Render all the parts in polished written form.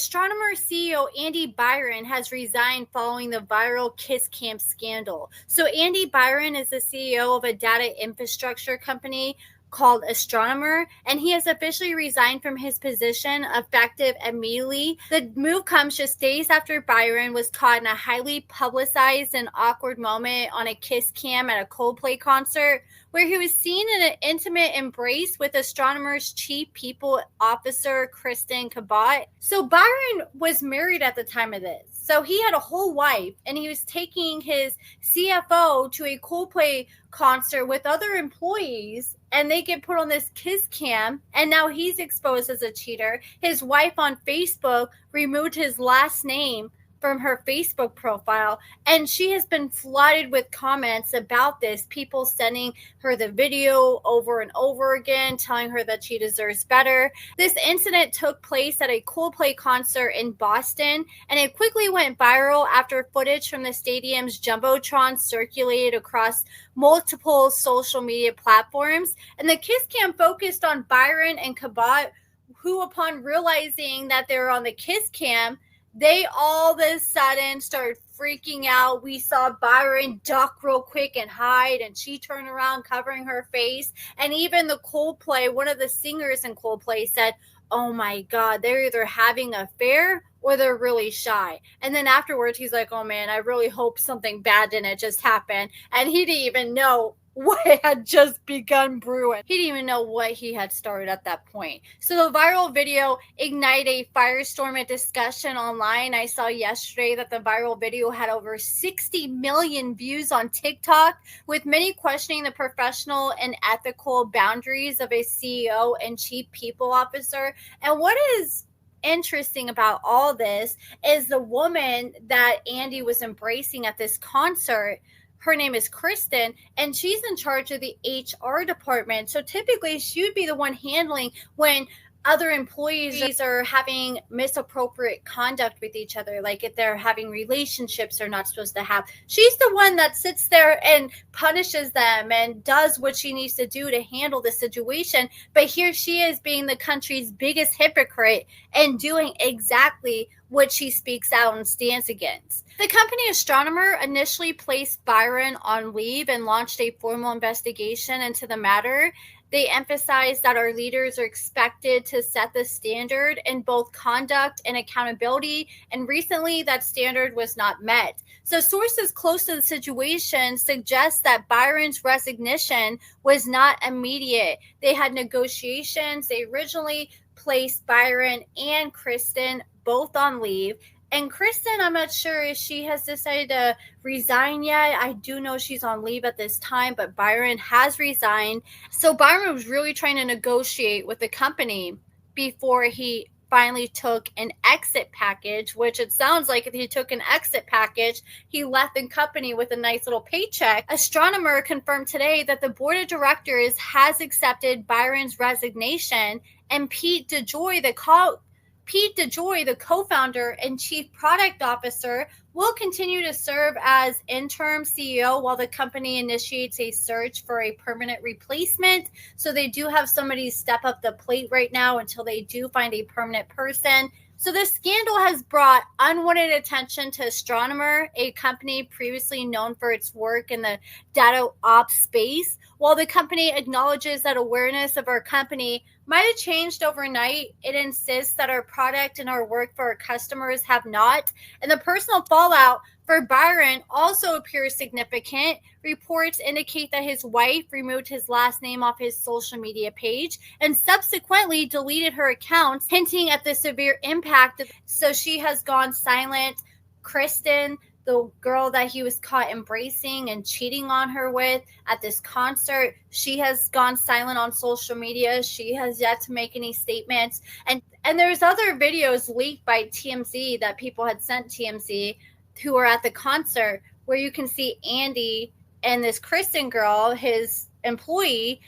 Astronomer CEO Andy Byron has resigned following the viral Kiss Cam scandal. So Andy Byron is the CEO of a data infrastructure company called Astronomer, and he has officially resigned from his position effective immediately. The move comes just days after Byron was caught in a highly publicized and awkward moment on a Kiss Cam at a Coldplay concert, where he was seen in an intimate embrace with Astronomer's chief people officer, Kristen Cabot. So Byron was married at the time of this. So he had a whole wife, and he was taking his CFO to a Coldplay concert with other employees, and they get put on this Kiss Cam, and now he's exposed as a cheater. His wife on Facebook removed his last name from her Facebook profile, and she has been flooded with comments about this, people sending her the video over and over again, telling her that she deserves better. This incident took place at a Coldplay concert in Boston, and it quickly went viral after footage from the stadium's Jumbotron circulated across multiple social media platforms. And the Kiss Cam focused on Byron and Cabot, who, upon realizing that they were on the Kiss Cam, they all of a sudden started freaking out. We saw Byron duck real quick and hide, and she turned around covering her face. And even the Coldplay, one of the singers in Coldplay said, "Oh my God, they're either having an affair or they're really shy." And then afterwards, he's like, "Oh man, I really hope something bad didn't just happen." And he didn't even know what had just begun brewing. He didn't even know what he had started at that point. So the viral video ignited a firestorm of discussion online. I saw yesterday that the viral video had over 60 million views on TikTok, with many questioning the professional and ethical boundaries of a CEO and chief people officer. And what is interesting about all this is the woman that Andy was embracing at this concert. Her name is Kristen, and she's in charge of the HR department. So typically she would be the one handling when other employees are having misappropriate conduct with each other, like if they're having relationships they're not supposed to have. She's the one that sits there and punishes them and does what she needs to do to handle the situation. But here she is being the country's biggest hypocrite and doing exactly what she speaks out and stands against. The company Astronomer initially placed Byron on leave and launched a formal investigation into the matter. They emphasized that our leaders are expected to set the standard in both conduct and accountability, and recently that standard was not met. So sources close to the situation suggest that Byron's resignation was not immediate. They had negotiations. They originally placed Byron and Kristen both on leave. And Kristen, I'm not sure if she has decided to resign yet. I do know she's on leave at this time, but Byron has resigned. So Byron was really trying to negotiate with the company before he finally took an exit package, which it sounds like if he took an exit package, he left the company with a nice little paycheck. Astronomer confirmed today that the board of directors has accepted Byron's resignation, and Pete DeJoy, the co-founder and chief product officer, will continue to serve as interim CEO while the company initiates a search for a permanent replacement. So they do have somebody step up the plate right now until they do find a permanent person. So this scandal has brought unwanted attention to Astronomer, a company previously known for its work in the data ops space. While the company acknowledges that awareness of our company might have changed overnight, it insists that our product and our work for our customers have not. And the personal fallout for Byron also appears significant. Reports indicate that his wife removed his last name off his social media page and subsequently deleted her accounts, hinting at the severe impact. So she has gone silent. Kristen, the girl that he was caught embracing and cheating on her with at this concert, she has gone silent on social media. She has yet to make any statements. And there's other videos leaked by TMZ that people had sent TMZ who were at the concert, where you can see Andy and this Kristen girl, his employee,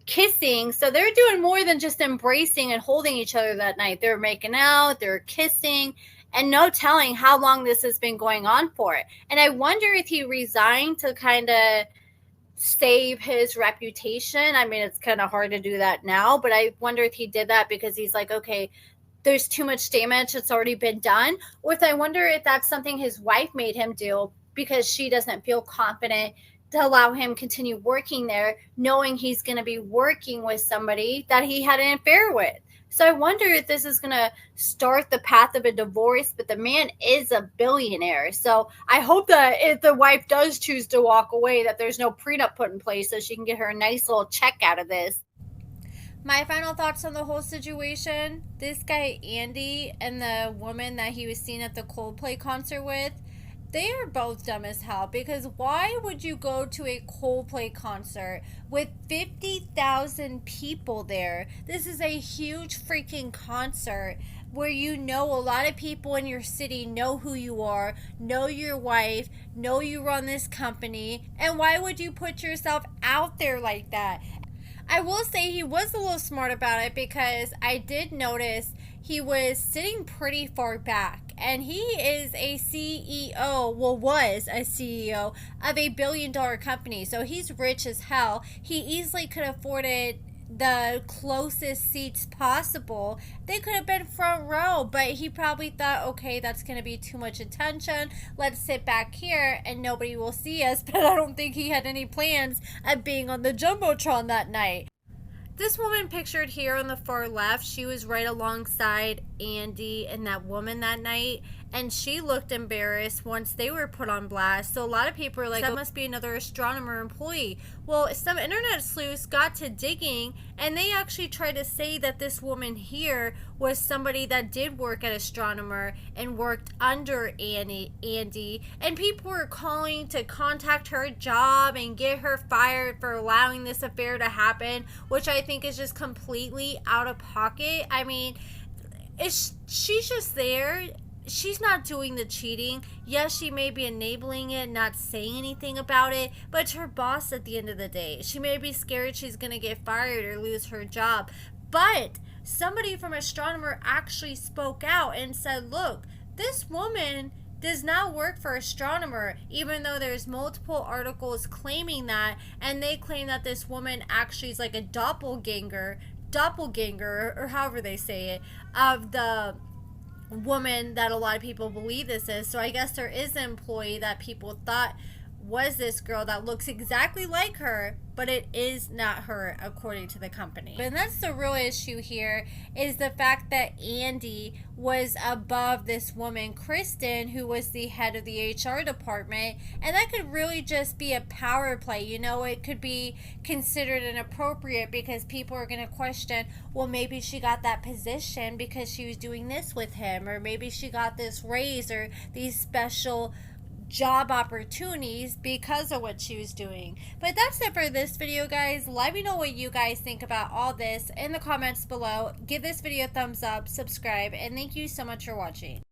kissing. So they're doing more than just embracing and holding each other that night. They're making out, they're kissing, and no telling how long this has been going on for. And I wonder if he resigned to kind of save his reputation. I mean, it's kind of hard to do that now, but I wonder if he did that because he's like, okay, there's too much damage that's already been done, or I wonder if that's something his wife made him do because she doesn't feel confident to allow him continue working there, knowing he's going to be working with somebody that he had an affair with. So I wonder if this is going to start the path of a divorce, but the man is a billionaire. So I hope that if the wife does choose to walk away, that there's no prenup put in place so she can get her a nice little check out of this. My final thoughts on the whole situation: this guy Andy and the woman that he was seen at the Coldplay concert with, they are both dumb as hell, because why would you go to a Coldplay concert with 50,000 people there? This is a huge freaking concert where you know a lot of people in your city know who you are, know your wife, know you run this company, and why would you put yourself out there like that? I will say he was a little smart about it, because I did notice he was sitting pretty far back. And he is a CEO, well, was a CEO of a billion-dollar company. So he's rich as hell. He easily could have afforded the closest seats possible. They could have been front row, but he probably thought, okay, that's going to be too much attention. Let's sit back here and nobody will see us. But I don't think he had any plans of being on the Jumbotron that night. This woman pictured here on the far left, she was right alongside Andy and that woman that night, and she looked embarrassed once they were put on blast. So a lot of people are like, that must be another Astronomer employee. Well, some internet sleuths got to digging, and they actually tried to say that this woman here was somebody that did work at Astronomer and worked under Andy, and people were calling to contact her job and get her fired for allowing this affair to happen, which I think is just completely out of pocket. I mean, she's just there. She's not doing the cheating. Yes, she may be enabling it, not saying anything about it, but it's her boss at the end of the day. She may be scared she's going to get fired or lose her job. But somebody from Astronomer actually spoke out and said, look, this woman does not work for Astronomer, even though there's multiple articles claiming that, and they claim that this woman actually is like a doppelganger, or however they say it, of the woman that a lot of people believe this is. So I guess there is an employee that people thought was this girl that looks exactly like her, but it is not her, according to the company. And that's the real issue here, is the fact that Andy was above this woman, Kristen, who was the head of the HR department, and that could really just be a power play. You know, it could be considered inappropriate because people are going to question, well, maybe she got that position because she was doing this with him, or maybe she got this raise or these special job opportunities because of what she was doing. But that's it for this video, guys. Let me know what you guys think about all this in the comments below. Give this video a thumbs up, subscribe, and thank you so much for watching.